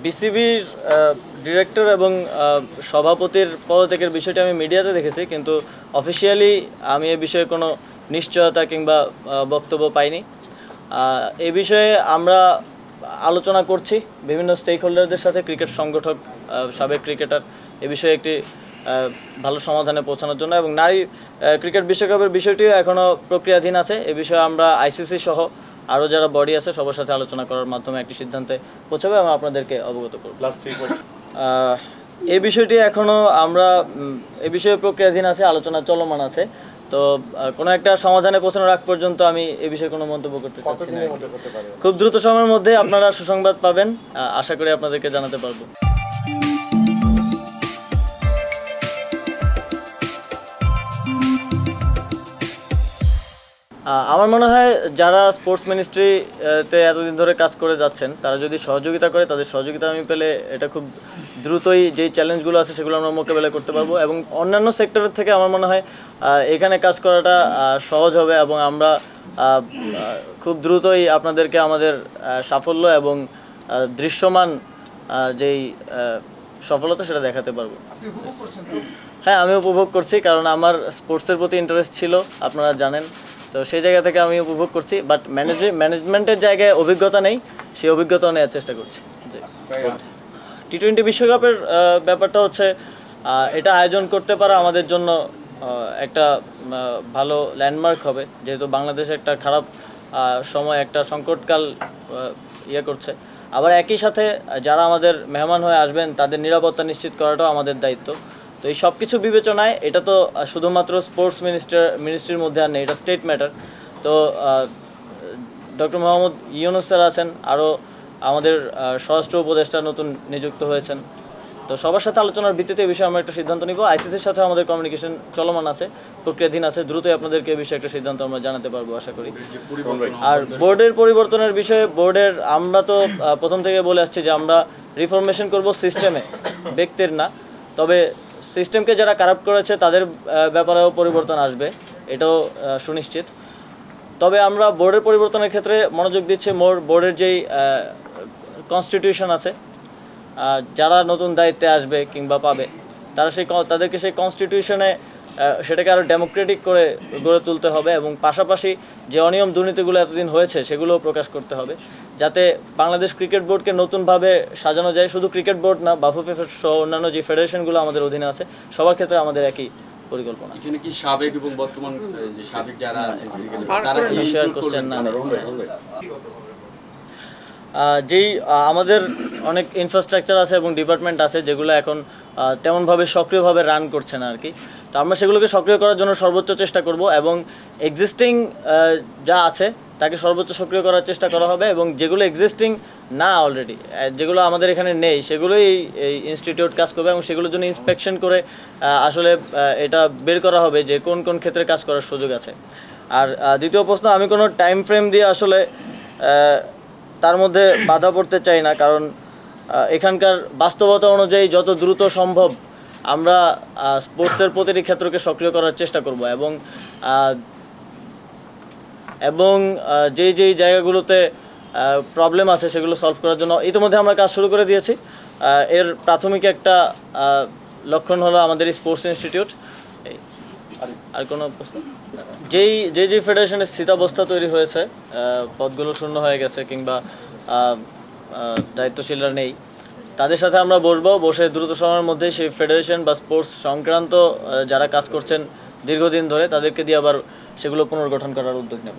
বিসিবির ডিরেক্টর এবং সভাপতির পদত্যাগের বিষয়টি আমি মিডিয়াতে দেখেছি, কিন্তু অফিসিয়ালি আমি এ বিষয়ে কোনো নিশ্চয়তা কিংবা বক্তব্য পাইনি। এ বিষয়ে আমরা আলোচনা করছি বিভিন্ন স্টেক হোল্ডারদের সাথে, ক্রিকেট সংগঠক, সাবেক ক্রিকেটার, এ বিষয়ে একটি ভালো সমাধানে পৌঁছানোর জন্য। এবং নারী ক্রিকেট বিশ্বকাপের বিষয়টিও এখনও প্রক্রিয়াধীন আছে। এ বিষয়ে আমরা আইসিসি সহ আরও যারা বডি আছে সবার সাথে আলোচনা করার মাধ্যমে একটি সিদ্ধান্তে পৌঁছাবে এবং আপনাদেরকে অবগত করব। এই বিষয়টি এখনও আমরা এ বিষয়ে প্রক্রিয়াধীন আছে, আলোচনা চলমান আছে। তো কোনো একটা সমাধানে পৌঁছানোর আগ পর্যন্ত আমি এ বিষয়ে কোনো মন্তব্য করতে চাচ্ছি না। খুব দ্রুত সময়ের মধ্যে আপনারা সুসংবাদ পাবেন, আশা করি আপনাদেরকে জানাতে পারবো। আমার মনে হয় যারা স্পোর্টস মিনিস্ট্রিতে এতদিন ধরে কাজ করে যাচ্ছেন তারা যদি সহযোগিতা করে, তাদের সহযোগিতা আমি পেলে এটা খুব দ্রুতই যেই চ্যালেঞ্জগুলো আছে সেগুলো আমরা মোকাবেলা করতে পারবো। এবং অন্যান্য সেক্টরের থেকে আমার মনে হয় এখানে কাজ করাটা সহজ হবে এবং আমরা খুব দ্রুতই আপনাদেরকে আমাদের সাফল্য এবং দৃশ্যমান যেই সফলতা সেটা দেখাতে পারবো। হ্যাঁ, আমি উপভোগ করছি, কারণ আমার স্পোর্টসের প্রতি ইন্টারেস্ট ছিল, আপনারা জানেন। তো সেই জায়গা থেকে আমি উপভোগ করছি, বাট ম্যানেজমেন্টের জায়গায় অভিজ্ঞতা নেই, সেই অভিজ্ঞতা নেওয়ার চেষ্টা করছি। টি-20 বিশ্বকাপের ব্যাপারটা হচ্ছে এটা আয়োজন করতে পারা আমাদের জন্য একটা ভালো ল্যান্ডমার্ক হবে, যেহেতু বাংলাদেশ একটা খারাপ সময়, একটা সংকটকাল করছে। আবার একই সাথে যারা আমাদের মেহমান হয়ে আসবেন তাদের নিরাপত্তা নিশ্চিত করাটাও আমাদের দায়িত্ব। তো এই সব কিছু বিবেচনায় এটা তো শুধুমাত্র স্পোর্টস মিনিস্ট্রির মধ্যে আর নেই, এটা স্টেট ম্যাটার। তো ডক্টর মোহাম্মদ ইউনূস স্যার আছেন, আরও আমাদের স্বরাষ্ট্র উপদেষ্টা নতুন নিযুক্ত হয়েছেন। তো সবার সাথে আলোচনার ভিত্তিতে এই বিষয়ে আমরা একটা সিদ্ধান্ত নিব। আইসিসির সাথে আমাদের কমিউনিকেশন চলমান আছে, প্রক্রিয়াধীন আছে, দ্রুতই আপনাদেরকে এই বিষয়ে একটা সিদ্ধান্ত আমরা জানাতে পারবো আশা করি। আর বোর্ডের পরিবর্তনের বিষয়ে আমরা তো প্রথম থেকে বলে আসছি যে আমরা রিফরমেশন করব সিস্টেমে, ব্যক্তির না। তবে সিস্টেমকে যারা কারাপ্ট করেছে তাদের ব্যাপারেও পরিবর্তন আসবে, এটাও সুনিশ্চিত। তবে আমরা বোর্ডের পরিবর্তনের ক্ষেত্রে মনোযোগ দিচ্ছি বোর্ডের যেই কনস্টিটিউশন আছে, যারা নতুন দায়িত্বে আসবে কিংবা পাবে তাদেরকে সেই কনস্টিটিউশনে সেটাকে আরও ডেমোক্রেটিক করে গড়ে তুলতে হবে এবং পাশাপাশি যে অনিয়ম দুর্নীতিগুলো এতদিন হয়েছে সেগুলোও প্রকাশ করতে হবে, যাতে বাংলাদেশ ক্রিকেট বোর্ডকে নতুনভাবে সাজানো যায়। শুধু ক্রিকেট বোর্ড না, বাফুফে সহ অন্যান্য যে ফেডারেশনগুলো আমাদের অধীনে আছে সবার ক্ষেত্রে আমাদের একই পরিকল্পনা। এখানে কি সাবেক এবং বর্তমান যে সাবেক যারা আছেন তারা কি শেয়ার করছেন না? যেই আমাদের অনেক ইনফ্রাস্ট্রাকচার আছে এবং ডিপার্টমেন্ট আছে যেগুলো এখন তেমনভাবে সক্রিয়ভাবে রান করছে না আর কি। তো আমরা সেগুলোকে সক্রিয় করার জন্য সর্বোচ্চ চেষ্টা করব এবং এক্সিস্টিং যা আছে তাকে সর্বোচ্চ সক্রিয় করার চেষ্টা করা হবে। এবং যেগুলো এক্সিস্টিং না অলরেডি, যেগুলো আমাদের এখানে নেই, সেগুলোই এই ইনস্টিটিউট কাজ করবে এবং সেগুলোর জন্য ইন্সপেকশন করে আসলে এটা বের করা হবে যে কোন কোন ক্ষেত্রে কাজ করার সুযোগ আছে। আর দ্বিতীয় প্রশ্ন, আমি কোনো টাইম ফ্রেম দিয়ে আসলে তার মধ্যে বাধা পড়তে চাই না, কারণ এখানকার বাস্তবতা অনুযায়ী যত দ্রুত সম্ভব আমরা স্পোর্টসের প্রতিটি ক্ষেত্রকে সক্রিয় করার চেষ্টা করব এবং যেই জায়গাগুলোতে প্রবলেম আছে সেগুলো সলভ করার জন্য ইতিমধ্যে আমরা কাজ শুরু করে দিয়েছি। এর প্রাথমিক একটা লক্ষণ হলো আমাদের স্পোর্টস ইনস্টিটিউট। আর কোনো প্রশ্ন? যেই ফেডারেশনের স্থিতাবস্থা তৈরি হয়েছে, পদগুলো শূন্য হয়ে গেছে কিংবা দায়িত্বশীলরা নেই, তাদের সাথে আমরা বসে দ্রুত সময়ের মধ্যে সেই ফেডারেশন বা স্পোর্টস সংক্রান্ত যারা কাজ করছেন দীর্ঘদিন ধরে তাদেরকে দিয়ে আবার সেগুলো পুনর্গঠন করার উদ্যোগ নেব।